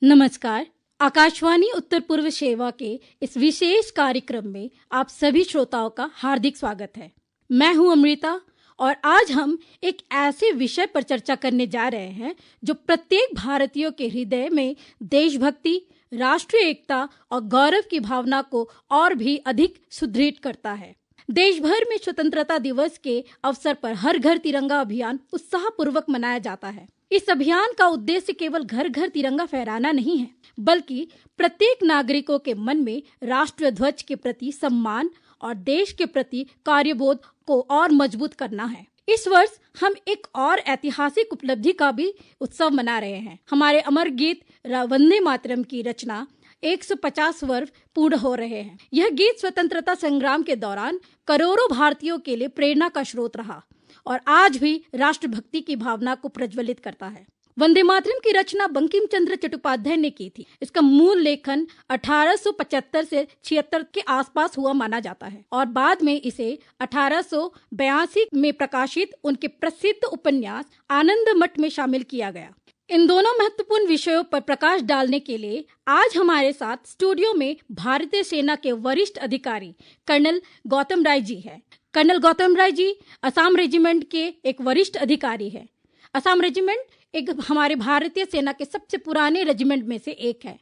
नमस्कार। आकाशवाणी उत्तर पूर्व सेवा के इस विशेष कार्यक्रम में आप सभी श्रोताओं का हार्दिक स्वागत है। मैं हूं अमृता और आज हम एक ऐसे विषय पर चर्चा करने जा रहे हैं जो प्रत्येक भारतीय के हृदय में देशभक्ति, राष्ट्रीय एकता और गौरव की भावना को और भी अधिक सुदृढ़ करता है। देश भर में स्वतंत्रता दिवस के अवसर पर हर घर तिरंगा अभियान उत्साहपूर्वक मनाया जाता है। इस अभियान का उद्देश्य केवल घर घर तिरंगा फहराना नहीं है, बल्कि प्रत्येक नागरिकों के मन में राष्ट्रीय ध्वज के प्रति सम्मान और देश के प्रति कार्यबोध को और मजबूत करना है। इस वर्ष हम एक और ऐतिहासिक उपलब्धि का भी उत्सव मना रहे हैं। हमारे अमर गीत वंदे मातरम की रचना 150 वर्ष पूर्ण हो रहे हैं। यह गीत स्वतंत्रता संग्राम के दौरान करोड़ों भारतीयों के लिए प्रेरणा का स्रोत रहा और आज भी राष्ट्रभक्ति की भावना को प्रज्वलित करता है। वंदे मातरम की रचना बंकिम चंद्र चट्टोपाध्याय ने की थी। इसका मूल लेखन 1875 से 76 के आसपास हुआ माना जाता है और बाद में इसे 1882 में प्रकाशित उनके प्रसिद्ध उपन्यास आनंद मठ में शामिल किया गया। इन दोनों महत्वपूर्ण विषयों पर प्रकाश डालने के लिए आज हमारे साथ स्टूडियो में भारतीय सेना के वरिष्ठ अधिकारी कर्नल गौतम राय जी हैं। कर्नल गौतम राय जी असम रेजिमेंट के एक वरिष्ठ अधिकारी है। असम रेजिमेंट एक हमारे भारतीय सेना के सबसे पुराने रेजिमेंट में से एक है।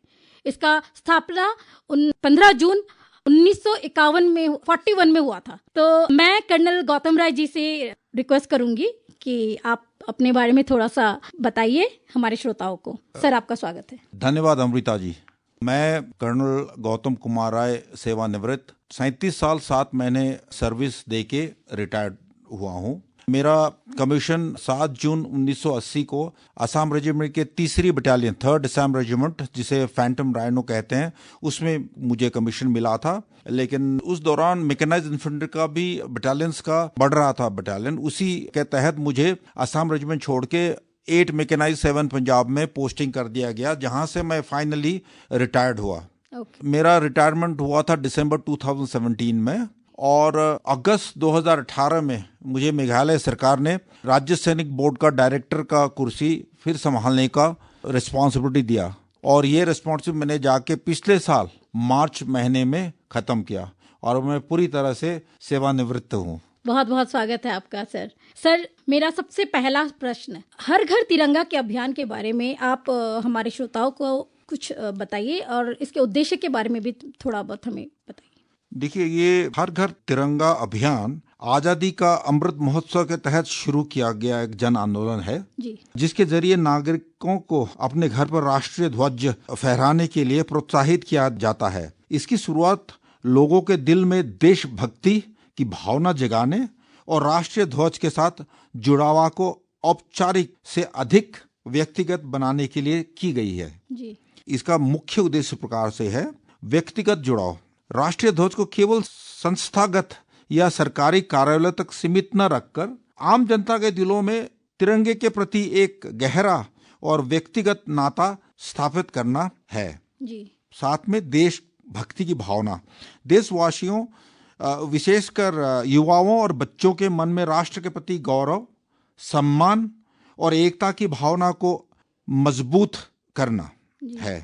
इसका स्थापना 15 जून 1951 में 41 में हुआ था। तो मैं कर्नल गौतम राय जी से रिक्वेस्ट करूंगी कि आप अपने बारे में थोड़ा सा बताइए हमारे श्रोताओं को। सर, आपका स्वागत है। धन्यवाद अमृता जी। मैं कर्नल गौतम कुमार राय, सेवानिवृत्त, 37 साल 7 महीने सर्विस देके रिटायर्ड हुआ हूँ। मेरा कमीशन 7 जून 1980 को असम रेजिमेंट के 3री बटालियन 3rd असम रेजिमेंट, जिसे फैंटम राइनो कहते हैं, उसमें मुझे कमीशन मिला था। लेकिन उस दौरान मैकेनाइज्ड इन्फेंट्री का भी बटालियंस का बढ़ रहा था बटालियन। उसी के तहत मुझे असम रेजिमेंट छोड़ के 8 मैकेनाइज्ड 7 पंजाब में पोस्टिंग कर दिया गया, जहां से मैं फाइनली रिटायर्ड हुआ। मेरा रिटायरमेंट हुआ था दिसंबर 2017 में और अगस्त 2018 में मुझे मेघालय सरकार ने राज्य सैनिक बोर्ड का डायरेक्टर का कुर्सी फिर संभालने का रिस्पॉन्सिबिलिटी दिया और ये रिस्पॉन्सिबिलिटी मैंने जाके पिछले साल मार्च महीने में खत्म किया और मैं पूरी तरह से सेवानिवृत्त हूँ। बहुत बहुत स्वागत है आपका सर। सर, मेरा सबसे पहला प्रश्न, हर घर तिरंगा के अभियान के बारे में आप हमारे श्रोताओं को कुछ बताइए और इसके उद्देश्य के बारे में भी थोड़ा बहुत हमें बताइए। देखिए, ये हर घर तिरंगा अभियान आजादी का अमृत महोत्सव के तहत शुरू किया गया एक जन आंदोलन है जी, जिसके जरिए नागरिकों को अपने घर पर राष्ट्रीय ध्वज फहराने के लिए प्रोत्साहित किया जाता है। इसकी शुरुआत लोगों के दिल में देशभक्ति की भावना जगाने और राष्ट्रीय ध्वज के साथ जुड़ावा को औपचारिक से अधिक व्यक्तिगत बनाने के लिए की गई है जी। इसका मुख्य उद्देश्य प्रकार से है व्यक्तिगत जुड़ाव। राष्ट्रीय ध्वज को केवल संस्थागत या सरकारी कार्यालय तक सीमित न रखकर आम जनता के दिलों में तिरंगे के प्रति एक गहरा और व्यक्तिगत नाता स्थापित करना है जी। साथ में देशभक्ति की भावना। देशवासियों, विशेषकर युवाओं और बच्चों के मन में राष्ट्र के प्रति गौरव, सम्मान और एकता की भावना को मजबूत करना है।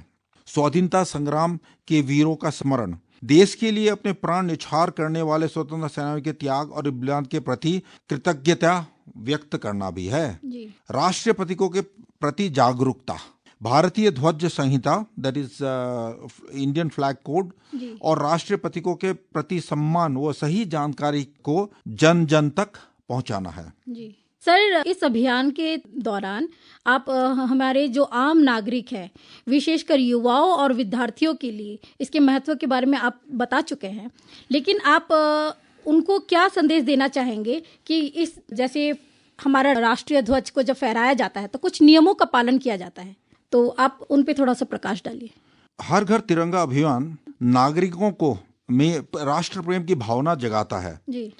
स्वाधीनता संग्राम के वीरों का स्मरण, देश के लिए अपने प्राण न्यौछावर करने वाले स्वतंत्रता सेनानियों के त्याग और बलिदान के प्रति कृतज्ञता व्यक्त करना भी है जी। राष्ट्रीय प्रतीकों के प्रति जागरूकता, भारतीय ध्वज संहिता that is Indian flag code और राष्ट्रीय प्रतीकों के प्रति सम्मान व सही जानकारी को जन जन तक पहुंचाना है जी। सर, इस अभियान के दौरान आप हमारे जो आम नागरिक हैं, विशेषकर युवाओं और विद्यार्थियों के लिए इसके महत्व के बारे में आप बता चुके हैं, लेकिन आप उनको क्या संदेश देना चाहेंगे कि इस जैसे हमारा राष्ट्रीय ध्वज को जब फहराया जाता है तो कुछ नियमों का पालन किया जाता है, तो आप उन पे थोड़ा सा प्रकाश डालिए। हर घर तिरंगा अभियान नागरिकों को में राष्ट्र प्रेम की भावना जगाता है जी।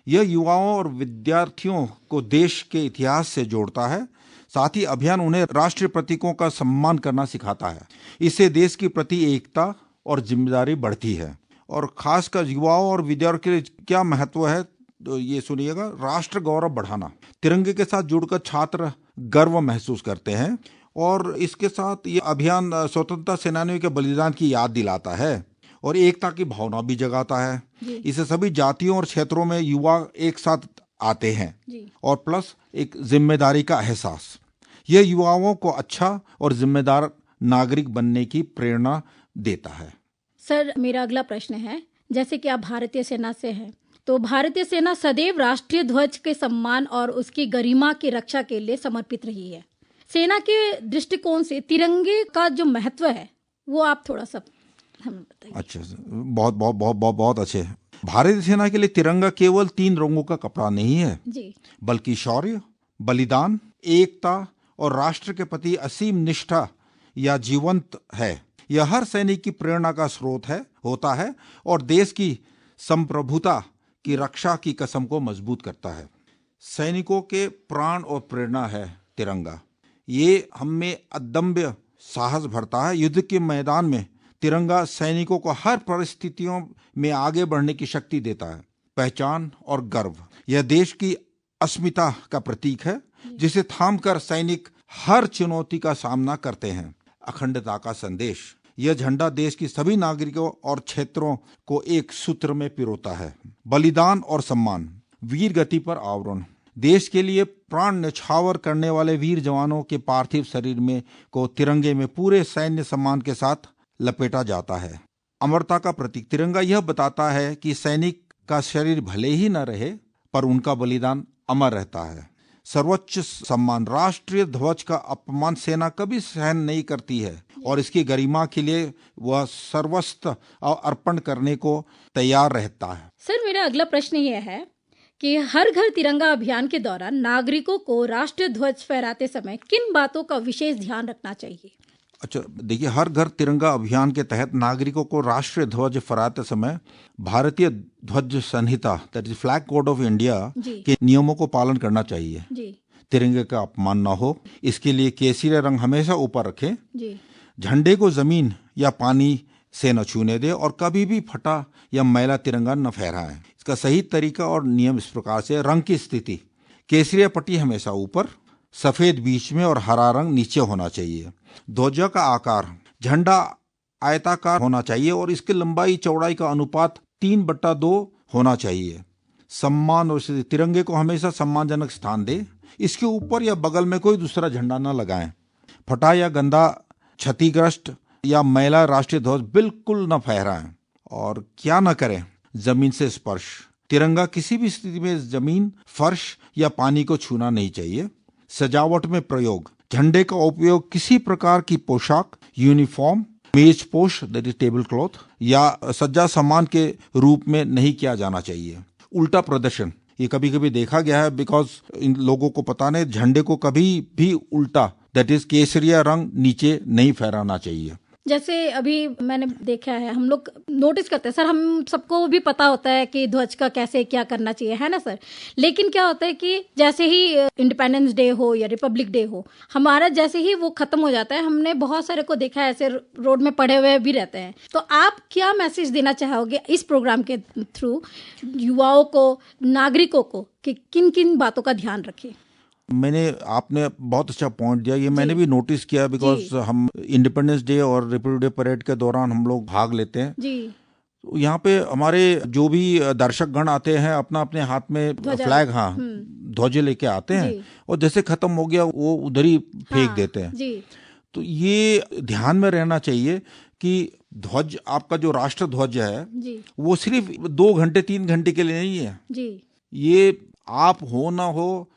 यह युवाओं और विद्यार्थियों को देश के इतिहास से जोड़ता है। साथ ही अभियान उन्हें राष्ट्रीय प्रतीकों का सम्मान करना सिखाता है। इससे देश की प्रति एकता और जिम्मेदारी बढ़ती है और खासकर युवाओं और विद्यार्थियों के लिए क्या महत्व है, तो ये सुनिएगा। राष्ट्र गौरव बढ़ाना, तिरंगे के साथ जुड़कर छात्र गर्व महसूस करते हैं और इसके साथ ये अभियान स्वतंत्रता सेनानियों के बलिदान की याद दिलाता है और एकता की भावना भी जगाता है। इसे सभी जातियों और क्षेत्रों में युवा एक साथ आते हैं और प्लस एक जिम्मेदारी का एहसास। यह युवाओं को अच्छा और जिम्मेदार नागरिक बनने की प्रेरणा देता है। सर, मेरा अगला प्रश्न है, जैसे कि आप भारतीय सेना से हैं, तो भारतीय सेना सदैव राष्ट्रीय ध्वज के सम्मान और उसकी गरिमा की रक्षा के लिए समर्पित रही है। सेना के दृष्टिकोण से तिरंगे का जो महत्व है वो आप थोड़ा सा हमें बताइए। अच्छा, बहुत बहुत बहुत बहुत बहुत अच्छे। भारतीय सेना के लिए तिरंगा केवल 3 रंगों का कपड़ा नहीं है जी, बल्कि शौर्य, बलिदान, एकता और राष्ट्र के प्रति असीम निष्ठा या जीवंत है। यह हर सैनिक की प्रेरणा का स्रोत होता है और देश की संप्रभुता की रक्षा की कसम को मजबूत करता है। सैनिकों के प्राण और प्रेरणा है तिरंगा। ये हमें अदम्य साहस भरता है। युद्ध के मैदान में तिरंगा सैनिकों को हर परिस्थितियों में आगे बढ़ने की शक्ति देता है। पहचान और गर्व, यह देश की अस्मिता का प्रतीक है जिसे थामकर सैनिक हर चुनौती का सामना करते हैं। अखंडता का संदेश, यह झंडा देश की सभी नागरिकों और क्षेत्रों को एक सूत्र में पिरोता है। बलिदान और सम्मान, वीर गति पर आवरण, देश के लिए प्राण न्यौछावर करने वाले वीर जवानों के पार्थिव शरीर में को तिरंगे में पूरे सैन्य सम्मान के साथ लपेटा जाता है। अमरता का प्रतीक, तिरंगा यह बताता है कि सैनिक का शरीर भले ही न रहे पर उनका बलिदान अमर रहता है। सर्वोच्च सम्मान, राष्ट्रीय ध्वज का अपमान सेना कभी सहन नहीं करती है और इसकी गरिमा के लिए वह सर्वस्व अर्पण करने को तैयार रहता है। सर, मेरा अगला प्रश्न यह है कि हर घर तिरंगा अभियान के दौरान नागरिकों को राष्ट्रीय ध्वज फहराते समय किन बातों का विशेष ध्यान रखना चाहिए? अच्छा, देखिए, हर घर तिरंगा अभियान के तहत नागरिकों को राष्ट्रीय ध्वज फहराते समय भारतीय ध्वज संहिता that is flag code of India के नियमों को पालन करना चाहिए। तिरंगे का अपमान न हो, इसके लिए केसरिया रंग हमेशा ऊपर रखें। झंडे को जमीन या पानी से न छूने दे और कभी भी फटा या मैला तिरंगा न फहराएं। इसका सही तरीका और नियम इस प्रकार से: रंग की स्थिति, केसरिया पट्टी हमेशा ऊपर, सफेद बीच में और हरा रंग नीचे होना चाहिए। ध्वजा का आकार, झंडा आयताकार होना चाहिए और इसकी लंबाई चौड़ाई का अनुपात 3/2 होना चाहिए। सम्मान और तिरंगे को हमेशा सम्मानजनक स्थान दे। इसके ऊपर या बगल में कोई दूसरा झंडा न लगाएं। फटा या गंदा, क्षतिग्रस्त या मैला राष्ट्रीय ध्वज बिल्कुल न फहराएं। और क्या न करें, जमीन से स्पर्श, तिरंगा किसी भी स्थिति में जमीन, फर्श या पानी को छूना नहीं चाहिए। सजावट में प्रयोग, झंडे का उपयोग किसी प्रकार की पोशाक, यूनिफॉर्म, मेजपोश दैट इज टेबल क्लॉथ या सज्जा सामान के रूप में नहीं किया जाना चाहिए। उल्टा प्रदर्शन, ये कभी कभी देखा गया है बिकॉज इन लोगों को पता नहीं, झंडे को कभी भी उल्टा दैट इज केसरिया रंग नीचे नहीं फहराना चाहिए। जैसे अभी मैंने देखा है, हम लोग नोटिस करते हैं सर, हम सबको भी पता होता है कि ध्वज का कैसे क्या करना चाहिए, है ना सर। लेकिन क्या होता है कि जैसे ही इंडिपेंडेंस डे हो या रिपब्लिक डे हो, हमारा जैसे ही वो खत्म हो जाता है, हमने बहुत सारे को देखा है ऐसे रोड में पड़े हुए भी रहते हैं। तो आप क्या मैसेज देना चाहोगे इस प्रोग्राम के थ्रू युवाओं को, नागरिकों को, कि किन किन बातों का ध्यान रखें? आपने बहुत अच्छा पॉइंट दिया। ये मैंने भी नोटिस किया बिकॉज हम इंडिपेंडेंस डे और रिपब्लिक डे परेड के दौरान हम लोग भाग लेते हैं जी। यहाँ पे हमारे जो भी दर्शक गण आते हैं अपना अपने हाथ में फ्लैग, ध्वजे लेके आते हैं और जैसे खत्म हो गया वो उधर ही फेंक देते हैं जी। तो ये ध्यान में रहना चाहिए कि ध्वज, आपका जो राष्ट्र ध्वज है जी, वो सिर्फ 2 घंटे 3 घंटे के लिए नहीं है जी। ये आप हो ना हो,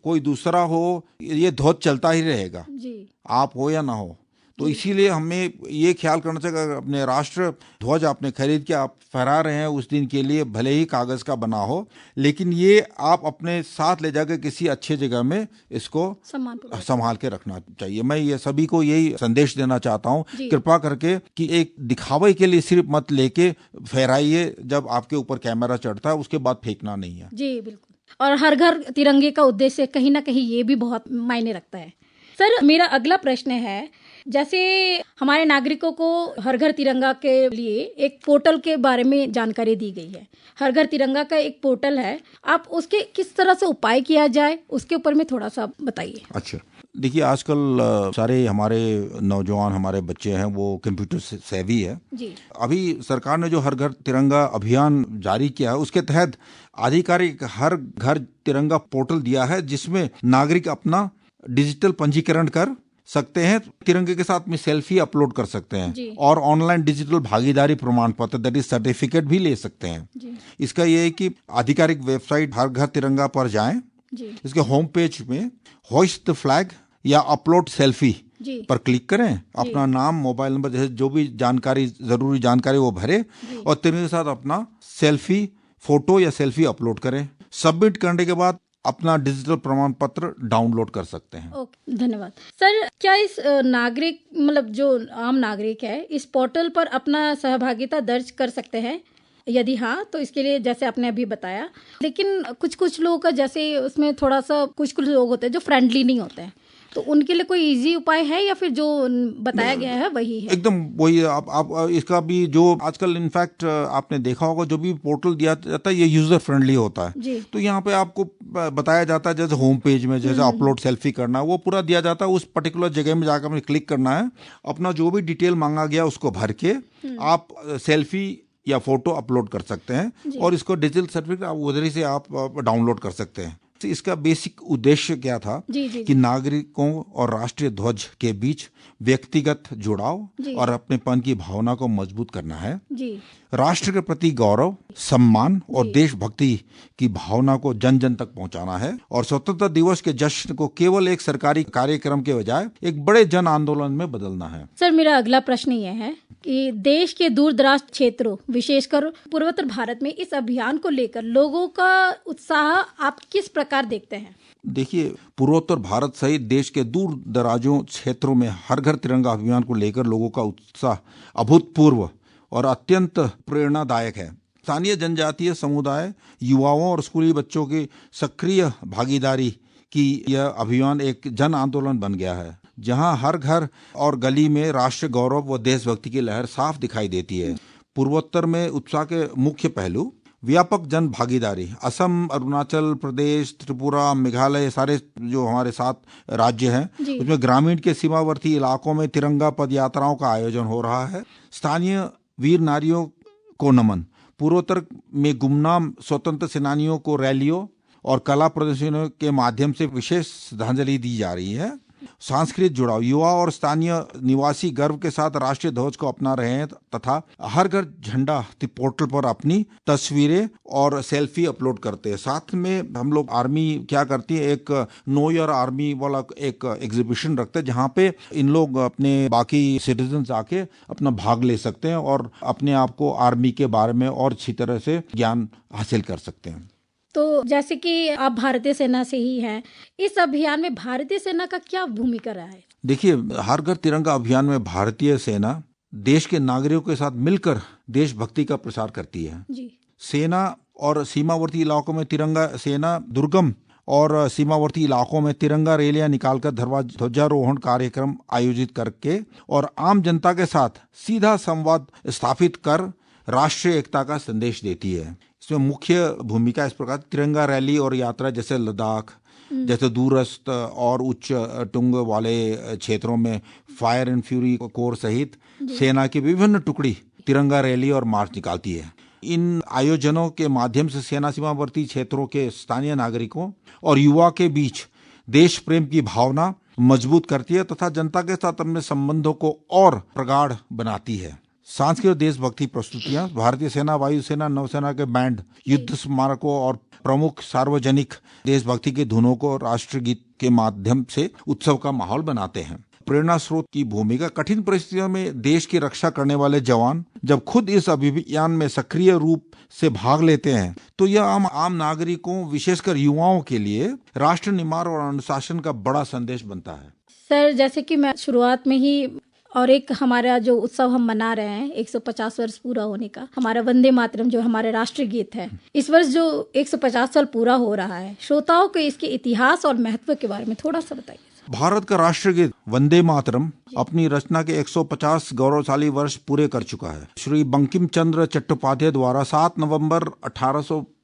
कोई दूसरा हो, ये ध्वज चलता ही रहेगा जी, आप हो या ना हो। तो इसीलिए हमें ये ख्याल करना चाहिए, अपने राष्ट्र ध्वज आपने खरीद के आप फहरा रहे हैं उस दिन के लिए, भले ही कागज का बना हो, लेकिन ये आप अपने साथ ले जाकर किसी अच्छे जगह में इसको संभाल के रखना चाहिए। मैं ये सभी को यही संदेश देना चाहता हूँ, कृपा करके कि एक दिखावे के लिए सिर्फ मत लेके फहराइए। जब आपके ऊपर कैमरा चढ़ता है उसके बाद फेंकना नहीं है जी। बिल्कुल। और हर घर तिरंगे का उद्देश्य कहीं ना कहीं ये भी बहुत मायने रखता है। सर, मेरा अगला प्रश्न है, जैसे हमारे नागरिकों को हर घर तिरंगा के लिए एक पोर्टल के बारे में जानकारी दी गई है। हर घर तिरंगा का एक पोर्टल है, आप उसके किस तरह से उपाय किया जाए उसके ऊपर में थोड़ा सा बताइए। अच्छा, देखिए, आजकल सारे हमारे नौजवान, हमारे बच्चे हैं, वो कंप्यूटर से सेवी है जी। अभी सरकार ने जो हर घर तिरंगा अभियान जारी किया है, उसके तहत आधिकारिक हर घर तिरंगा पोर्टल दिया है, जिसमें नागरिक अपना डिजिटल पंजीकरण कर सकते हैं, तिरंगे के साथ में सेल्फी अपलोड कर सकते हैं और ऑनलाइन डिजिटल भागीदारी प्रमाण पत्र, दैट इज सर्टिफिकेट भी ले सकते हैं जी। इसका यह है कि आधिकारिक वेबसाइट हर घर तिरंगा पर जाएं, इसके होम पेज में होइस्ट द फ्लैग या अपलोड सेल्फी पर क्लिक करें, अपना नाम, मोबाइल नंबर जैसे जो भी जानकारी, जरूरी जानकारी वो भरे और तिरंगे के साथ अपना सेल्फी, फोटो या सेल्फी अपलोड करें। सबमिट करने के बाद अपना डिजिटल प्रमाण पत्र डाउनलोड कर सकते हैं। ओके, धन्यवाद सर। क्या इस नागरिक, मतलब जो आम नागरिक है, इस पोर्टल पर अपना सहभागिता दर्ज कर सकते हैं? यदि हाँ, तो इसके लिए जैसे आपने अभी बताया, लेकिन कुछ लोगों का जैसे उसमें थोड़ा सा कुछ लोग होते हैं जो फ्रेंडली नहीं होते हैं, तो उनके लिए कोई इजी उपाय है या फिर जो बताया गया है वही है? एकदम वही। आप इसका भी जो आजकल इनफैक्ट आपने देखा होगा, जो भी पोर्टल दिया जाता है ये यूजर फ्रेंडली होता है। तो यहाँ पे आपको बताया जाता है, जैसे होम पेज में जैसे अपलोड सेल्फी करना, वो पूरा दिया जाता है। उस पर्टिकुलर जगह में जाकर हमें क्लिक करना है, अपना जो भी डिटेल मांगा गया उसको भर के आप सेल्फी या फोटो अपलोड कर सकते हैं और इसको डिजिटल सर्टिफिकेट आप उधर ही से आप डाउनलोड कर सकते हैं। इसका बेसिक उद्देश्य क्या था कि नागरिकों और राष्ट्रीय ध्वज के बीच व्यक्तिगत जुड़ाव और अपनेपन की भावना को मजबूत करना है, राष्ट्र के प्रति गौरव, सम्मान और देशभक्ति की भावना को जन जन तक पहुंचाना है और स्वतंत्रता दिवस के जश्न को केवल एक सरकारी कार्यक्रम के बजाय एक बड़े जन आंदोलन में बदलना है। सर, मेरा अगला प्रश्न यह है कि देश के दूर दराज क्षेत्रों, विशेषकर पूर्वोत्तर भारत में इस अभियान को लेकर लोगों का उत्साह आप किस प्रकार देखते हैं? देखिए, पूर्वोत्तर भारत सहित देश के दूर दराजों क्षेत्रों में हर घर तिरंगा अभियान को लेकर लोगों का उत्साह अभूतपूर्व और अत्यंत प्रेरणादायक है। स्थानीय जनजातीय समुदाय, युवाओं और स्कूली बच्चों की सक्रिय भागीदारी की यह अभियान एक जन आंदोलन बन गया है, जहां हर घर और गली में राष्ट्रीय गौरव व देशभक्ति की लहर साफ दिखाई देती है। पूर्वोत्तर में उत्साह के मुख्य पहलू: व्यापक जन भागीदारी। असम, अरुणाचल प्रदेश, त्रिपुरा, मेघालय, सारे जो हमारे 7 राज्य हैं, उसमें ग्रामीण के सीमावर्ती इलाकों में तिरंगा पद यात्राओं का आयोजन हो रहा है। स्थानीय वीर नारियों को नमन। पूर्वोत्तर में गुमनाम स्वतंत्र सेनानियों को रैलियों और कला प्रदर्शनियों के माध्यम से विशेष श्रद्धांजलि दी जा रही है। सांस्कृतिक जुड़ाव। युवा और स्थानीय निवासी गर्व के साथ राष्ट्रीय ध्वज को अपना रहे हैं तथा हर घर झंडा पोर्टल पर अपनी तस्वीरें और सेल्फी अपलोड करते हैं। साथ में हम लोग, आर्मी क्या करती है, एक नो योर आर्मी वाला एक एग्जीबिशन रखते हैं, जहाँ पे इन लोग अपने बाकी सिटीजन्स आके अपना भाग ले सकते हैं और अपने आप को आर्मी के बारे में और अच्छी तरह से ज्ञान हासिल कर सकते हैं। तो जैसे कि आप भारतीय सेना से ही हैं, इस अभियान में भारतीय सेना का क्या भूमिका रहा है? देखिए, हर घर तिरंगा अभियान में भारतीय सेना देश के नागरिकों के साथ मिलकर देशभक्ति का प्रसार करती है जी। सेना और सीमावर्ती इलाकों में तिरंगा, सेना दुर्गम और सीमावर्ती इलाकों में तिरंगा रैलियां निकालकर ध्वजारोहण कार्यक्रम आयोजित करके और आम जनता के साथ सीधा संवाद स्थापित कर राष्ट्रीय एकता का संदेश देती है। इसमें मुख्य भूमिका इस प्रकार: तिरंगा रैली और यात्रा, जैसे लद्दाख जैसे दूरस्थ और उच्च टुंग वाले क्षेत्रों में फायर एंड फ्यूरी कोर सहित सेना की विभिन्न टुकड़ी तिरंगा रैली और मार्च निकालती है। इन आयोजनों के माध्यम से सेना सीमावर्ती क्षेत्रों के स्थानीय नागरिकों और युवा के बीच देश प्रेम की भावना मजबूत करती है तथा जनता के साथ अपने संबंधों को और प्रगाढ़ बनाती है। सांस्कृतिक देशभक्ति प्रस्तुतियां। भारतीय सेना, वायुसेना, नौसेना के बैंड युद्ध स्मारकों और प्रमुख सार्वजनिक देशभक्ति के धुनों को राष्ट्रगीत के माध्यम से उत्सव का माहौल बनाते हैं। प्रेरणा स्रोत की भूमिका। कठिन परिस्थितियों में देश की रक्षा करने वाले जवान जब खुद इस अभियान में सक्रिय रूप से भाग लेते हैं, तो यह आम नागरिकों, विशेषकर युवाओं के लिए राष्ट्र निर्माण और अनुशासन का बड़ा संदेश बनता है। सर, जैसे कि मैं शुरुआत में ही, और एक हमारा जो उत्सव हम मना रहे हैं 150 वर्ष पूरा होने का, हमारा वंदे मातरम जो हमारे राष्ट्रीय गीत है, इस वर्ष जो 150 साल पूरा हो रहा है, श्रोताओं को इसके इतिहास और महत्व के बारे में थोड़ा सा बताइए। भारत का राष्ट्रीय गीत वंदे मातरम अपनी रचना के 150 गौरवशाली वर्ष पूरे कर चुका है। श्री बंकिम चंद्र चट्टोपाध्याय द्वारा 7 नवंबर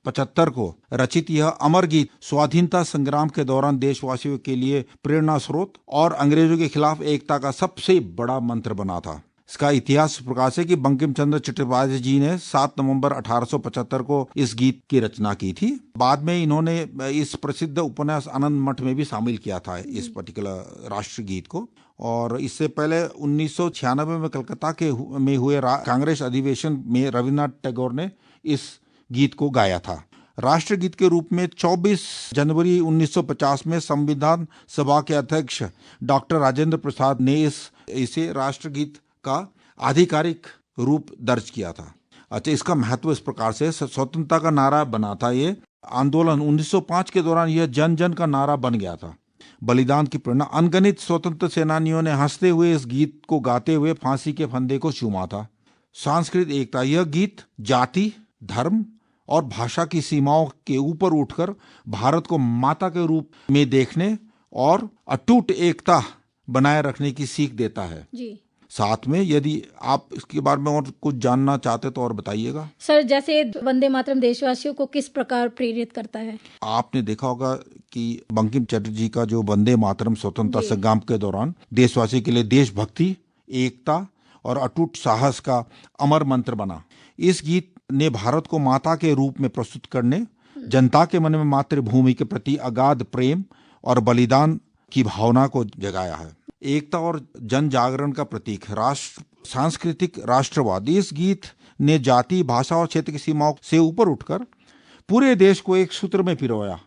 1975 को रचित यह अमर गीत स्वाधीनता संग्राम के दौरान देशवासियों के लिए प्रेरणा स्रोत और अंग्रेजों के खिलाफ एकता का सबसे बड़ा मंत्र बना था। इसका इतिहास प्रकाश है कि बंकिम चंद्र चट्टोपाध्याय जी ने 7 नवंबर 1875 को इस गीत की रचना की थी। बाद में इन्होंने इस प्रसिद्ध उपन्यास आनंद मठ में भी शामिल किया था इस पर्टिकुलर राष्ट्रगीत को। और इससे पहले 1996 में कलकत्ता में हुए कांग्रेस अधिवेशन में रविन्द्रनाथ टैगोर ने इस गीत को गाया था। राष्ट्रगीत के रूप में 24 जनवरी 1950 में संविधान सभा के अध्यक्ष डॉक्टर राजेंद्र प्रसाद ने इसे राष्ट्रगीत का आधिकारिक रूप दर्ज किया था। अच्छा, इसका महत्व इस प्रकार से स्वतंत्रता का नारा बना था। ये आंदोलन 1905 के दौरान यह जन जन का नारा बन गया था। बलिदान की प्रेरणा अनगिनत स्वतंत्र सेनानियों ने हंसते हुए इस गीत को गाते हुए फांसी के फंदे को चूमा था। सांस्कृतिक एकता, यह गीत जाति, धर्म और भाषा की सीमाओं के ऊपर उठकर भारत को माता के रूप में देखने और अटूट एकता बनाए रखने की सीख देता है जी। साथ में यदि आप इसके बारे में और कुछ जानना चाहते तो और बताइएगा। सर, जैसे वंदे मातरम देशवासियों को किस प्रकार प्रेरित करता है? आपने देखा होगा कि बंकिम चटर्जी का जो वंदे मातरम स्वतंत्रता संग्राम के दौरान देशवासी के लिए देशभक्ति, एकता और अटूट साहस का अमर मंत्र बना। इस गीत ने भारत को माता के रूप में प्रस्तुत करने, जनता के मन में मातृभूमि के प्रति अगाध प्रेम और बलिदान की भावना को जगाया है। एकता और जन जागरण का प्रतीक सांस्कृतिक राष्ट्रवाद। इस गीत ने जाति, भाषा और क्षेत्र की सीमाओं से ऊपर उठकर पूरे देश को एक सूत्र में पिरोया।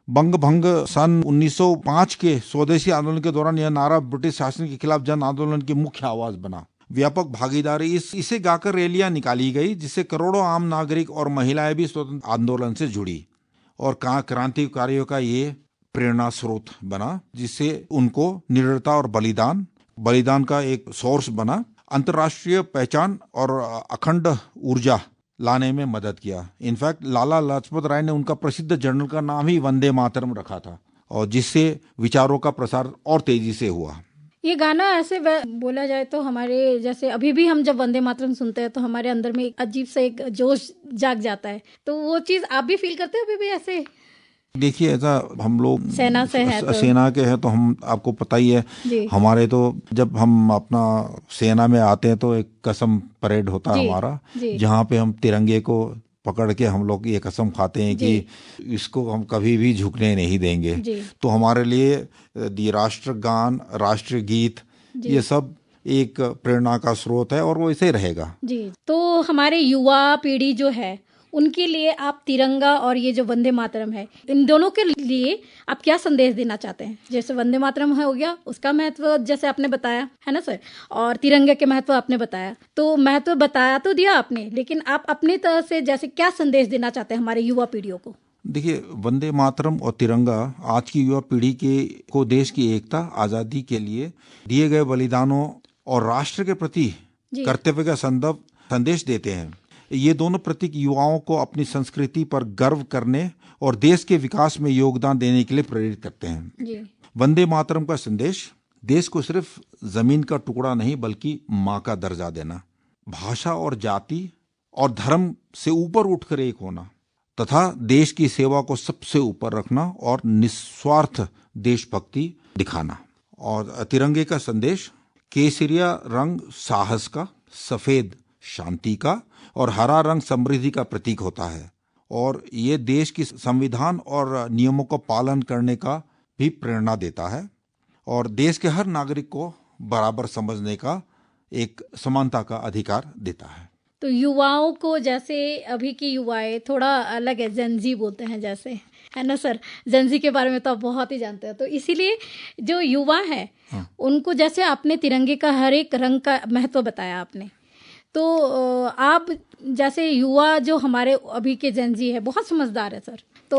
बंग भंग सन 1905 के स्वदेशी आंदोलन के दौरान यह नारा ब्रिटिश शासन के खिलाफ जन आंदोलन की मुख्य आवाज बना। व्यापक भागीदारी इसे गाकर रैलियां निकाली गई, जिससे करोड़ों आम नागरिक और महिलाएं भी स्वतंत्र आंदोलन से जुड़ी और क्रांतिकारियों का ये प्रेरणा स्रोत बना, जिससे उनको निडरता और बलिदान का एक सोर्स बना। अंतर्राष्ट्रीय पहचान और अखंड ऊर्जा लाने में मदद किया। इनफैक्ट लाला लाजपत राय ने उनका प्रसिद्ध जर्नल का नाम ही वंदे मातरम रखा था, और जिससे विचारों का प्रसार और तेजी से हुआ। ये गाना ऐसे बोला जाए तो हमारे जैसे अभी भी हम जब वंदे मातरम सुनते हैं तो हमारे अंदर में एक अजीब सा एक जोश जाग जाता है। तो वो चीज आप भी फील करते हो अभी भी ऐसे? देखिए, ऐसा हम लोग सेना के हैं तो हम, आपको पता ही है हमारे, तो जब हम अपना सेना में आते हैं तो एक कसम परेड होता है हमारा, जहाँ पे हम तिरंगे को पकड़ के हम लोग ये कसम खाते हैं कि इसको हम कभी भी झुकने नहीं देंगे। तो हमारे लिए राष्ट्रगान, राष्ट्रीय गीत, ये सब एक प्रेरणा का स्रोत है और वो ऐसे ही रहेगा जी। तो हमारे युवा पीढ़ी जो है उनके लिए आप तिरंगा और ये जो वंदे मातरम है, इन दोनों के लिए आप क्या संदेश देना चाहते हैं? जैसे वंदे मातरम हो गया, उसका महत्व जैसे आपने बताया है ना सर, और तिरंगे के महत्व आपने बताया, तो महत्व बताया तो दिया आपने, लेकिन आप अपनी तरह से जैसे क्या संदेश देना चाहते हैं हमारे युवा पीढ़ियों को? देखिए, वंदे मातरम और तिरंगा आज की युवा पीढ़ी को देश की एकता, आजादी के लिए दिए गए बलिदानों और राष्ट्र के प्रति कर्तव्य का संदेश देते हैं। ये दोनों प्रतीक युवाओं को अपनी संस्कृति पर गर्व करने और देश के विकास में योगदान देने के लिए प्रेरित करते हैं। वंदे मातरम का संदेश देश को सिर्फ जमीन का टुकड़ा नहीं बल्कि माँ का दर्जा देना, भाषा और जाति और धर्म से ऊपर उठकर एक होना तथा देश की सेवा को सबसे ऊपर रखना और निस्वार्थ देशभक्ति दिखाना। और तिरंगे का संदेश केसरिया रंग साहस का, सफेद शांति का और हरा रंग समृद्धि का प्रतीक होता है, और ये देश की संविधान और नियमों का पालन करने का भी प्रेरणा देता है और देश के हर नागरिक को बराबर समझने का, एक समानता का अधिकार देता है। तो युवाओं को, जैसे अभी की युवाएं थोड़ा अलग है, जेनजी बोलते हैं जैसे, है ना सर, जेनजी के बारे में तो आप बहुत ही जानते हैं, तो इसीलिए जो युवा है उनको, जैसे आपने तिरंगे का हर एक रंग का महत्व बताया आपने, तो आप जैसे युवा जो हमारे अभी के जेनजी है बहुत समझदार है सर, तो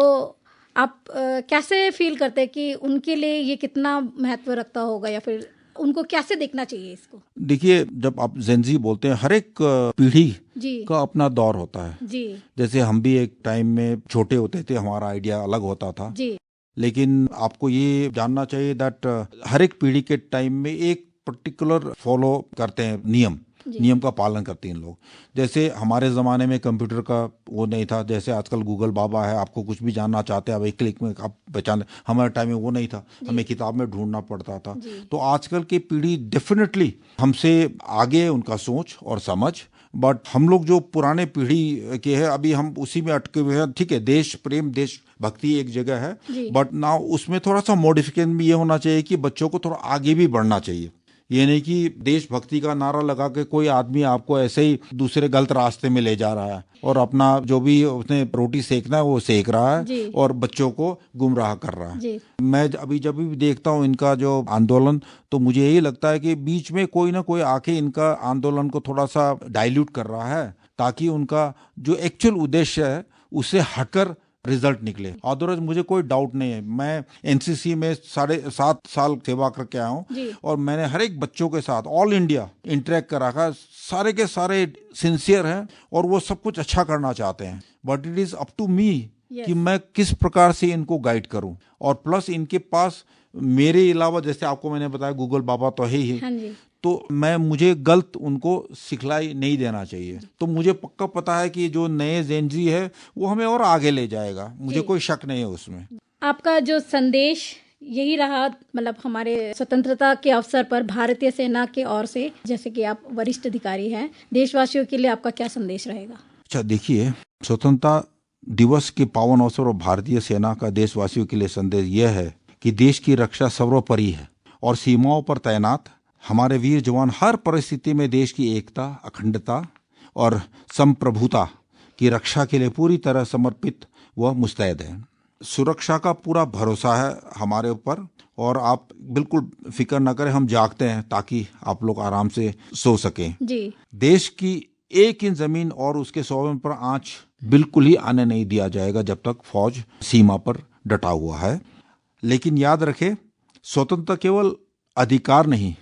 आप कैसे फील करते हैं कि उनके लिए ये कितना महत्व रखता होगा, या फिर उनको कैसे देखना चाहिए इसको? देखिए, जब आप जेनजी बोलते हैं, हर एक पीढ़ी का अपना दौर होता है जी। जैसे हम भी एक टाइम में छोटे होते थे, हमारा आइडिया अलग होता था जी। लेकिन आपको ये जानना चाहिए दैट हर एक पीढ़ी के टाइम में एक पर्टिकुलर फॉलो करते हैं नियम। नियम का पालन करते हैं लोग। जैसे हमारे ज़माने में कंप्यूटर का वो नहीं था, जैसे आजकल गूगल बाबा है, आपको कुछ भी जानना चाहते हैं आप एक क्लिक में आप पहचान। हमारे टाइम में वो नहीं था, हमें किताब में ढूंढना पड़ता था। तो आजकल की पीढ़ी डेफिनेटली हमसे आगे उनका सोच और समझ, बट हम लोग जो पुराने पीढ़ी के हैं अभी हम उसी में अटके हुए हैं। ठीक है, देश प्रेम देश भक्ति एक जगह है, बट ना उसमें थोड़ा सा मॉडिफिकेशन भी ये होना चाहिए कि बच्चों को थोड़ा आगे भी बढ़ना चाहिए। ये नहीं कि देशभक्ति का नारा लगा के कोई आदमी आपको ऐसे ही दूसरे गलत रास्ते में ले जा रहा है और अपना जो भी उसने रोटी सेकना है वो सेक रहा है और बच्चों को गुमराह कर रहा है। मैं अभी जब भी देखता हूँ इनका जो आंदोलन, तो मुझे यही लगता है कि बीच में कोई ना कोई आके इनका आंदोलन को थोड़ा सा डाइल्यूट कर रहा है ताकि उनका जो एक्चुअल उद्देश्य है उससे हटकर रिजल्ट निकले। अदरवाइज मुझे कोई डाउट नहीं है। मैं एनसीसी में 7.5 साल सेवा करके आया हूँ और मैंने हर एक बच्चों के साथ ऑल इंडिया इंटरेक्ट कर रखा है। सारे के सारे सिंसियर हैं और वो सब कुछ अच्छा करना चाहते हैं, but it is up to me कि मैं किस प्रकार से इनको गाइड करूं। और प्लस इनके पास मेरे अलावा, जैसे आपको मैंने बताया, गूगल बाबा तो है ही, तो मुझे गलत उनको सिखलाई नहीं देना चाहिए। तो मुझे पक्का पता है कि जो नए जेनजी है वो हमें और आगे ले जाएगा, मुझे कोई शक नहीं है उसमें। आपका जो संदेश यही रहा, मतलब हमारे स्वतंत्रता के अवसर पर भारतीय सेना के ओर से, जैसे कि आप वरिष्ठ अधिकारी हैं, देशवासियों के लिए आपका क्या संदेश रहेगा? अच्छा, देखिए, स्वतंत्रता दिवस के पावन अवसर और भारतीय सेना का देशवासियों के लिए संदेश यह है कि देश की रक्षा सर्वोपरि है और सीमाओं पर तैनात हमारे वीर जवान हर परिस्थिति में देश की एकता, अखंडता और संप्रभुता की रक्षा के लिए पूरी तरह समर्पित व मुस्तैद है। सुरक्षा का पूरा भरोसा है हमारे ऊपर और आप बिल्कुल फिक्र न करें, हम जागते हैं ताकि आप लोग आराम से सो सकें। देश की एक इंच जमीन और उसके स्वाभिमान पर आंच बिल्कुल ही आने नहीं दिया जाएगा जब तक फौज सीमा पर डटा हुआ है। लेकिन याद रखें, स्वतंत्रता केवल अधिकार नहीं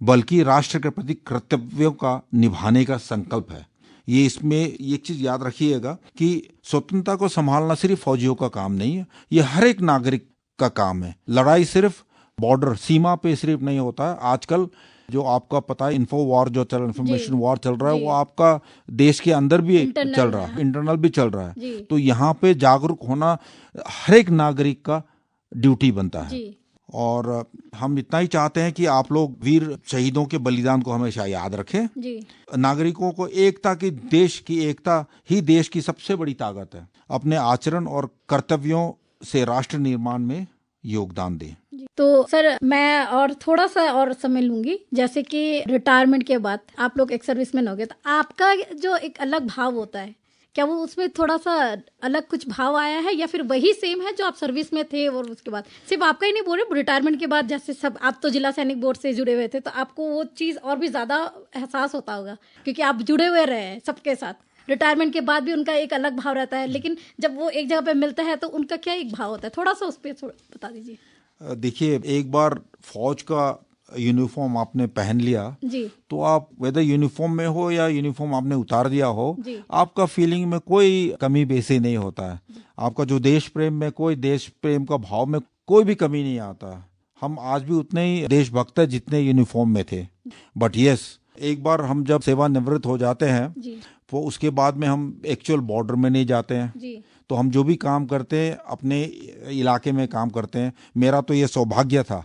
बल्कि राष्ट्र के प्रति कर्तव्यों का निभाने का संकल्प है। ये इसमें एक चीज याद रखिएगा कि स्वतंत्रता को संभालना सिर्फ फौजियों का काम नहीं है, ये हर एक नागरिक का काम है। लड़ाई सिर्फ बॉर्डर सीमा पे सिर्फ नहीं होता है। आजकल जो आपका पता है इन्फो वॉर जो चल, इंफॉर्मेशन वॉर चल रहा है, वो आपका देश के अंदर भी चल रहा है, इंटरनल भी चल रहा है। तो यहाँ पे जागरूक होना हर एक नागरिक का ड्यूटी बनता है। और हम इतना ही चाहते हैं कि आप लोग वीर शहीदों के बलिदान को हमेशा याद रखें। नागरिकों को एकता की, देश की एकता ही देश की सबसे बड़ी ताकत है। अपने आचरण और कर्तव्यों से राष्ट्र निर्माण में योगदान दें। तो सर, मैं और थोड़ा सा और समय लूंगी। जैसे कि रिटायरमेंट के बाद आप लोग एक सर्विसमैन हो गए, तो आपका जो एक अलग भाव होता है, क्या वो उसमें थोड़ा सा अलग कुछ भाव आया है या फिर वही सेम है जो आप सर्विस में थे? और उसके बाद सिर्फ आपका ही नहीं बोल रहे, रिटायरमेंट के बाद जैसे सब, आप तो जिला सैनिक बोर्ड से जुड़े हुए थे, तो आपको वो चीज़ और भी ज़्यादा एहसास होता होगा क्योंकि आप जुड़े हुए रहे हैं सबके साथ। रिटायरमेंट के बाद भी उनका एक अलग भाव रहता है, लेकिन जब वो एक जगह पे मिलता है तो उनका क्या एक भाव होता है, थोड़ा सा उस पर बता दीजिए। देखिए, एक बार फौज का यूनिफॉर्म आपने पहन लिया तो आप वेदर यूनिफॉर्म में हो या यूनिफॉर्म आपने उतार दिया हो, आपका फीलिंग में कोई कमी बेसी नहीं होता है। आपका जो देश प्रेम में, कोई देश प्रेम का भाव में कोई भी कमी नहीं आता। हम आज भी उतने ही देशभक्त हैं जितने यूनिफॉर्म में थे। बट यस, एक बार हम जब सेवानिवृत्त हो जाते हैं तो उसके बाद में हम एक्चुअल बॉर्डर में नहीं जाते हैं। तो हम जो भी काम करते हैं अपने इलाके में काम करते हैं। मेरा तो ये सौभाग्य था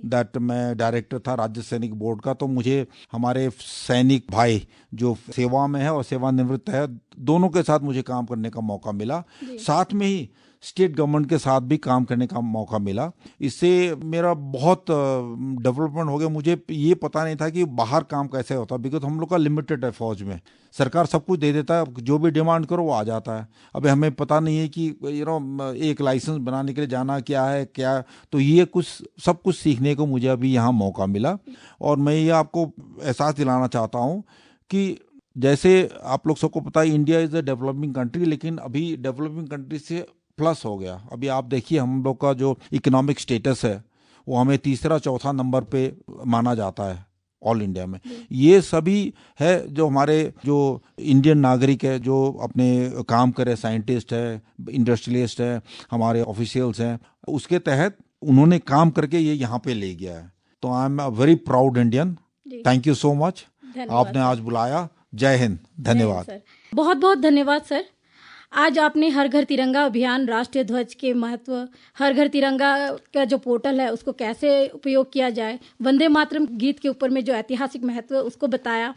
दैट मैं डायरेक्टर था राज्य सैनिक बोर्ड का, तो मुझे हमारे सैनिक भाई जो सेवा में है और सेवानिवृत्त है, दोनों के साथ मुझे काम करने का मौका मिला। साथ में ही स्टेट गवर्नमेंट के साथ भी काम करने का मौका मिला। इससे मेरा बहुत डेवलपमेंट हो गया। मुझे ये पता नहीं था कि बाहर काम कैसे होता, बिकॉज हम लोग का लिमिटेड है फौज में। सरकार सब कुछ दे देता है, जो भी डिमांड करो वो आ जाता है। अभी हमें पता नहीं है कि एक लाइसेंस बनाने के लिए जाना क्या है क्या, तो ये कुछ सब कुछ सीखने को मुझे अभी यहाँ मौका मिला। और मैं ये आपको एहसास दिलाना चाहता हूँ कि जैसे आप लोग सबको पता है India is a developing country, लेकिन अभी डेवलपिंग कंट्री से प्लस हो गया। अभी आप देखिए हम लोग का जो इकोनॉमिक स्टेटस है वो हमें तीसरा चौथा नंबर पे माना जाता है ऑल इंडिया में। ये सभी है जो हमारे जो इंडियन नागरिक है, जो अपने काम करे, साइंटिस्ट है, इंडस्ट्रियलिस्ट है, हमारे ऑफिशियल्स हैं, उसके तहत उन्होंने काम करके ये यहाँ पे ले गया है। तो I am a very proud Indian. Thank you so much. आपने आज बुलाया। जय हिंद, धन्यवाद सर। बहुत बहुत धन्यवाद सर। आज आपने हर घर तिरंगा अभियान, राष्ट्रीय ध्वज के महत्व, हर घर तिरंगा का जो पोर्टल है उसको कैसे उपयोग किया जाए, वंदे मातरम गीत के ऊपर में जो ऐतिहासिक महत्व है उसको बताया।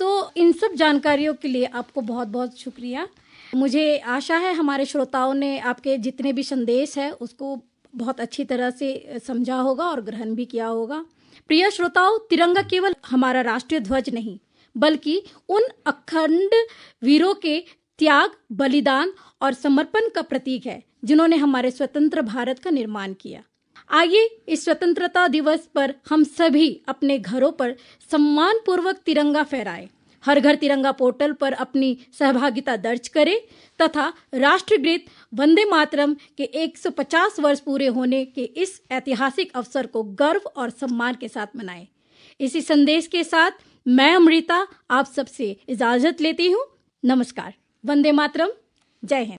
तो इन सब जानकारियों के लिए आपको बहुत बहुत शुक्रिया। मुझे आशा है हमारे श्रोताओं ने आपके जितने भी संदेश है उसको बहुत अच्छी तरह से समझा होगा और ग्रहण भी किया होगा। प्रिय श्रोताओं, तिरंगा केवल हमारा राष्ट्रीय ध्वज नहीं बल्कि उन अखंड वीरों के त्याग, बलिदान और समर्पण का प्रतीक है जिन्होंने हमारे स्वतंत्र भारत का निर्माण किया। आइए इस स्वतंत्रता दिवस पर हम सभी अपने घरों पर सम्मान पूर्वक तिरंगा फहराएं, हर घर तिरंगा पोर्टल पर अपनी सहभागिता दर्ज करें तथा राष्ट्रगीत वंदे मातरम के 150 वर्ष पूरे होने के इस ऐतिहासिक अवसर को गर्व और सम्मान के साथ मनाएं। इसी संदेश के साथ मैं अमृता आप सबसे इजाजत लेती हूँ। नमस्कार। वंदे मातरम। जय हिंद।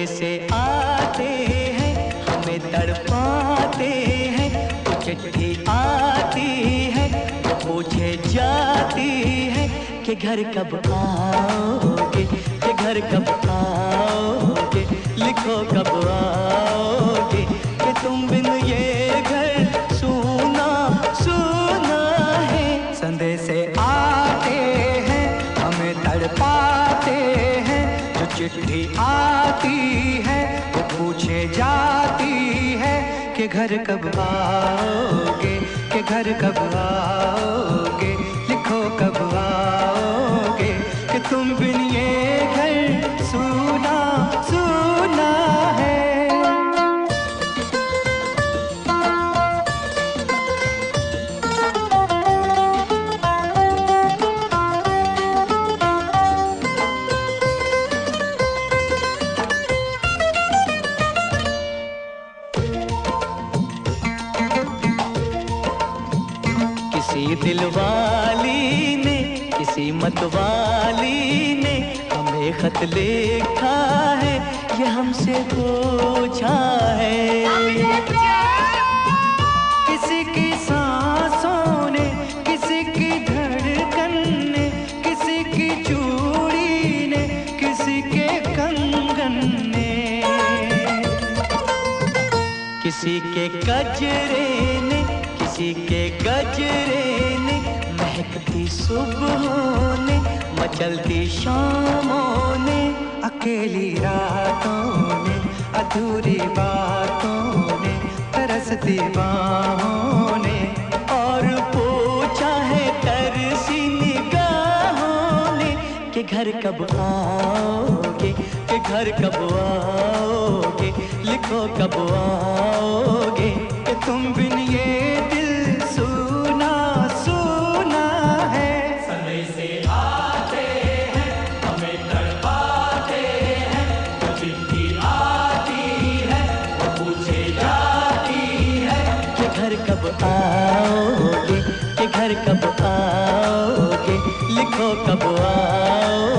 से आते हैं हमें तड़पाते हैं, तो चिट्ठी आती है तो पूछे जाती है कि घर कब आओगे, कि घर कब आओगे, लिखो कब आओगे, कि तुम बिन ये घर सूना सूना है। संदेश से आते हैं हमें तड़पाते हैं, जो चिट्ठी आती है वो पूछे जाती है कि घर कब आओगे, कि घर कब आओगे, लिखो कब आओगे, कि तुम बिन ये घर सूना सूना है। किसी दिलवाली ने, किसी मतवाली ने हमें खत लिखा है, ये हमसे पूछा है। किसी की सांसों ने, किसी की धड़कन ने, किसी की चूड़ी ने, किसी के कंगन ने, किसी के गजरे ने, किसी के गजरे ने, महकती सुबहों ने, मचलती शामों ने, अकेली रातों ने, अधूरी बातों ने, तरसती बाहों ने, और पूछा है तरसी निगाहों ने कि घर कब आओगे, कि घर कब आओगे, लिखो कब आओगे, कि तुम बिन ये दिल सूना सूना है। समय से आते हैं हमें तड़पाते हैं, जो चिट्ठी आती है वो पूछे जाती है कि घर कब आओगे, कि घर कब आओगे, लिखो कब आओगे।